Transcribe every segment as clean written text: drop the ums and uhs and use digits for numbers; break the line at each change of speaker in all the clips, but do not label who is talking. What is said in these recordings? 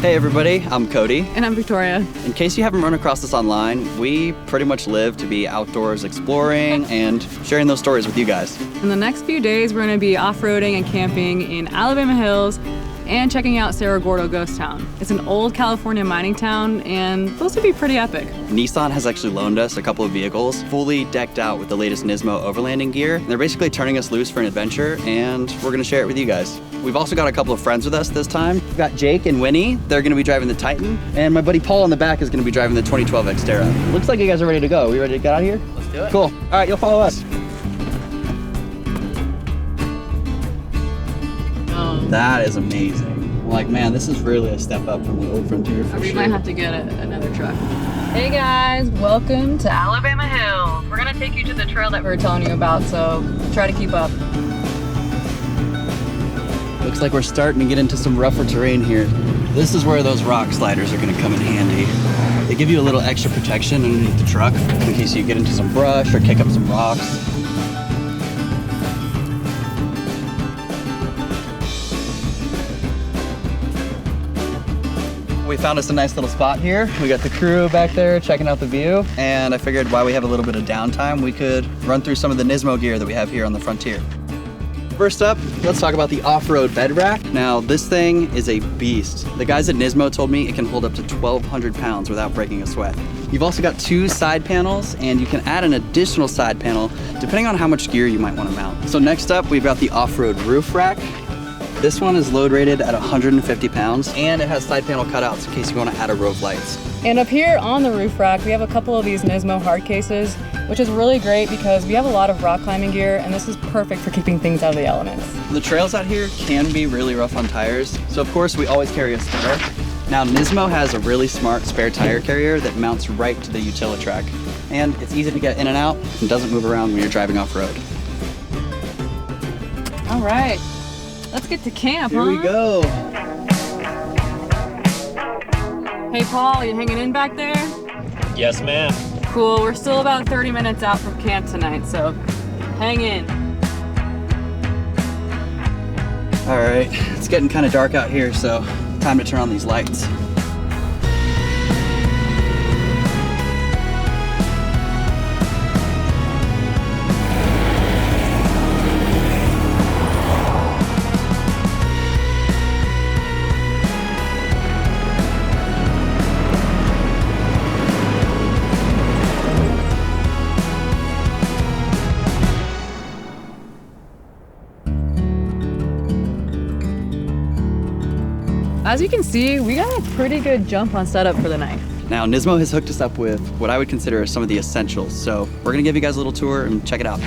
Hey everybody, I'm Cody.
And I'm Victoria.
In case you haven't run across us online, we pretty much live to be outdoors exploring and sharing those stories with you guys.
In the next few days, we're going to be off-roading and camping in Alabama Hills and checking out Cerro Gordo Ghost Town. It's an old California mining town and supposed to be pretty epic.
Nissan has actually loaned us a couple of vehicles, fully decked out with the latest NISMO Overlanding gear. They're basically turning us loose for an adventure, and we're gonna share it with you guys. We've also got a couple of friends with us this time. We've got Jake and Winnie. They're gonna be driving the Titan, and my buddy Paul in the back is gonna be driving the 2012 Xterra. Looks like you guys are ready to go. We ready to get out of here?
Let's do it.
Cool. All right, you'll follow us. That is amazing. Like, man, this is really a step up from the old Frontier for
We
sure.
might have to get another truck. Hey guys, welcome to Alabama Hills. We're gonna take you to the trail that we were telling you about, so try to keep up.
Looks like we're starting to get into some rougher terrain here. This is where those rock sliders are gonna come in handy. They give you a little extra protection underneath the truck in case you get into some brush or kick up some rocks. We found us a nice little spot here. We got the crew back there checking out the view, and I figured while we have a little bit of downtime, we could run through some of the NISMO gear that we have here on the Frontier. First up, let's talk about the off-road bed rack. Now, this thing is a beast. The guys at NISMO told me it can hold up to 1,200 pounds without breaking a sweat. You've also got 2 side panels, and you can add an additional side panel depending on how much gear you might want to mount. So next up, we've got the off-road roof rack. This one is load rated at 150 pounds, and it has side panel cutouts in case you want to add a row of lights.
And up here on the roof rack, we have a couple of these NISMO hard cases, which is really great because we have a lot of rock climbing gear, and this is perfect for keeping things out of the elements.
The trails out here can be really rough on tires, so of course we always carry a spare. Now, NISMO has a really smart spare tire carrier that mounts right to the Utilitrack, and it's easy to get in and out and doesn't move around when you're driving off-road.
All right. Let's get to camp,
Here
huh?
we go.
Hey Paul, you hanging in back there?
Yes, ma'am.
Cool, we're still about 30 minutes out from camp tonight, so hang in.
All right, it's getting kind of dark out here, so time to turn on these lights.
As you can see, we got a pretty good jump on setup for the night.
Now, NISMO has hooked us up with what I would consider some of the essentials, so we're gonna give you guys a little tour and check it out.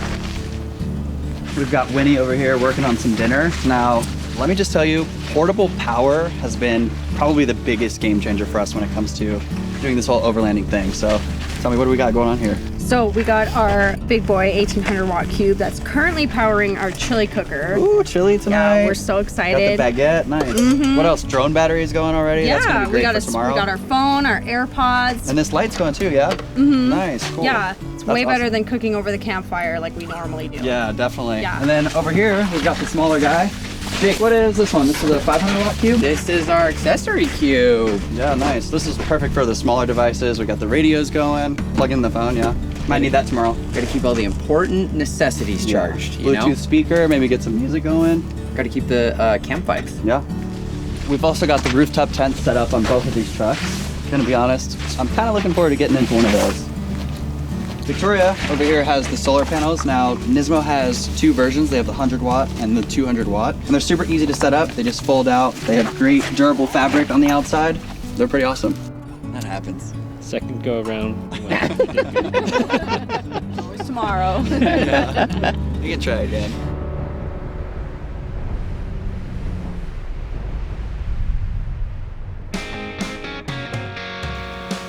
We've got Winnie over here working on some dinner. Now, let me just tell you, portable power has been probably the biggest game changer for us when it comes to doing this whole overlanding thing. So tell me, what do we got going on here?
So we got our big boy 1800 watt cube that's currently powering our chili cooker.
Ooh, chili tonight.
Yeah, we're so excited.
Got the baguette, nice. What else? Drone batteries going already? That's gonna be great for tomorrow.
We got our phone, our AirPods.
And this light's going too, yeah? Nice, cool.
Yeah, it's
That's
way better
awesome.
than cooking over the campfire like we normally do.
Yeah, definitely.
Yeah.
And then over here, we've got the smaller guy. Jake, what is this one? This is a 500 watt cube?
This is our accessory cube.
Yeah, nice. This is perfect for the smaller devices. We got the radios going, plug in the phone, yeah. Might need that tomorrow.
Gotta keep all the important necessities charged, you
Bluetooth
know?
speaker, maybe get some music going.
Gotta keep the camp bikes.
Yeah. We've also got the rooftop tent set up on both of these trucks. Gonna be honest, I'm kind of looking forward to getting into one of those. Victoria over here has the solar panels. Now, NISMO has 2 versions. They have the 100 watt and the 200 watt. And they're super easy to set up. They just fold out. They have great durable fabric on the outside. They're pretty awesome. That happens.
Second go around.
Always tomorrow.
Yeah. You can try again.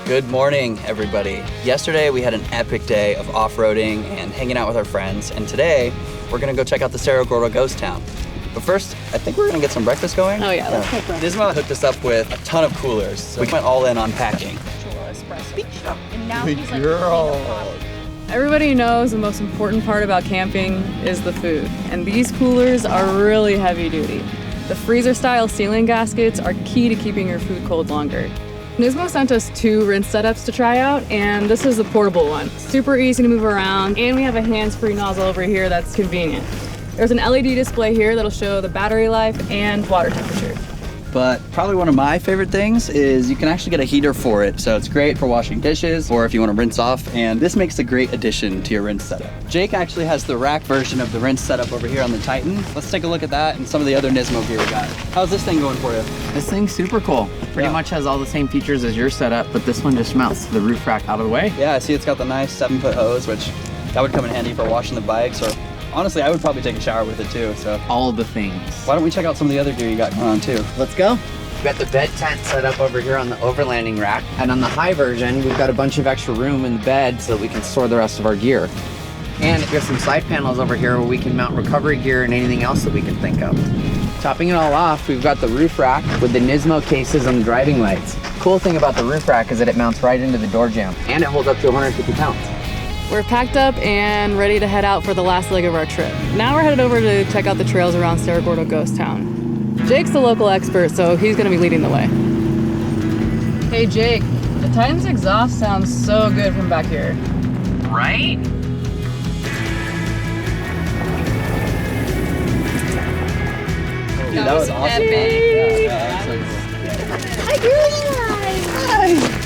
Good morning, everybody. Yesterday we had an epic day of off-roading and hanging out with our friends, and today we're gonna go check out the Cerro Gordo Ghost Town. But first, I think we're gonna get some breakfast going.
Oh yeah, let's make breakfast.
NISMO hooked us up with a ton of coolers, so we went all in on packing.
And now he's like,
Everybody knows the most important part about camping is the food, and these coolers are really heavy duty. The freezer-style sealing gaskets are key to keeping your food cold longer. NISMO sent us 2 rinse setups to try out, and this is the portable one. Super easy to move around, and we have a hands-free nozzle over here that's convenient. There's an LED display here that'll show the battery life and water temperature.
But probably one of my favorite things is you can actually get a heater for it. So it's great for washing dishes or if you want to rinse off. And this makes a great addition to your rinse setup. Jake actually has the rack version of the rinse setup over here on the Titan. Let's take a look at that and some of the other NISMO gear we got. How's this thing going for you?
This thing's super cool. Pretty much has all the same features as your setup, but this one just mounts the roof rack out of the way.
Yeah, I see it's got the nice 7-foot hose, which that would come in handy for washing the bikes, or honestly, I would probably take a shower with it too, so.
All of the things.
Why don't we check out some of the other gear you got going on too?
Let's go. We've got the bed tent set up over here on the Overlanding rack. And on the high version, we've got a bunch of extra room in the bed so that we can store the rest of our gear. And we have some side panels over here where we can mount recovery gear and anything else that we can think of. Topping it all off, we've got the roof rack with the NISMO cases and the driving lights. Cool thing about the roof rack is that it mounts right into the door jamb and it holds up to 150 pounds.
We're packed up and ready to head out for the last leg of our trip. Now we're headed over to check out the trails around Cerro Gordo Ghost Town. Jake's the local expert, so he's gonna be leading the way. Hey Jake, the Titan's exhaust sounds so good from back here.
Right?
Dude, that was awesome.
epic.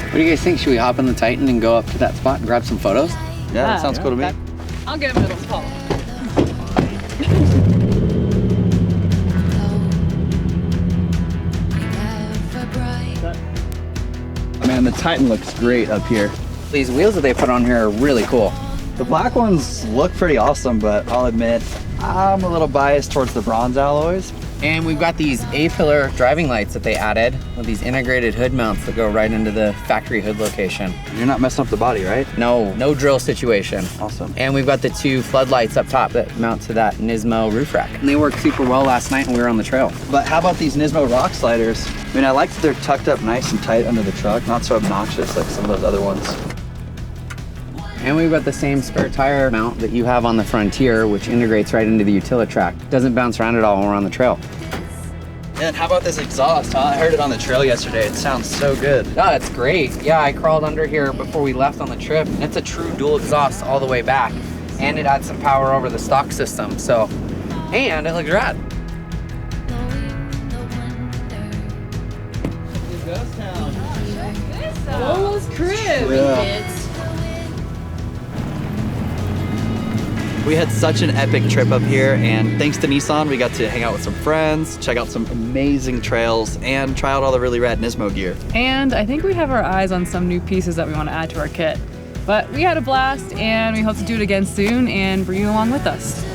What do you guys think? Should we hop on the Titan and go up to that spot and grab some photos?
Yeah, that sounds cool to me.
I'll get a middle spot.
Man, the Titan looks great up here.
These wheels that they put on here are really cool.
The black ones look pretty awesome, but I'll admit, I'm a little biased towards the bronze alloys.
And we've got these A-pillar driving lights that they added with these integrated hood mounts that go right into the factory hood location.
You're not messing up the body, right?
No drill situation.
Awesome.
And we've got the 2 floodlights up top that mount to that NISMO roof rack. And they worked super well last night when we were on the trail.
But how about these NISMO rock sliders? I mean, I like that they're tucked up nice and tight under the truck, not so obnoxious like some of those other ones.
And we've got the same spare tire mount that you have on the Frontier, which integrates right into the Utilitrack. Doesn't bounce around at all when we're on the trail.
And how about this exhaust, huh? I heard it on the trail yesterday. It sounds so good.
Oh, it's great. Yeah, I crawled under here before we left on the trip. And it's a true dual exhaust all the way back. And it adds some power over the stock system, so. And it looks rad.
Ghost Town.
Lola's crib.
Yeah. We had such an epic trip up here, and thanks to Nissan, we got to hang out with some friends, check out some amazing trails, and try out all the really rad NISMO gear.
And I think we have our eyes on some new pieces that we want to add to our kit. But we had a blast, and we hope to do it again soon and bring you along with us.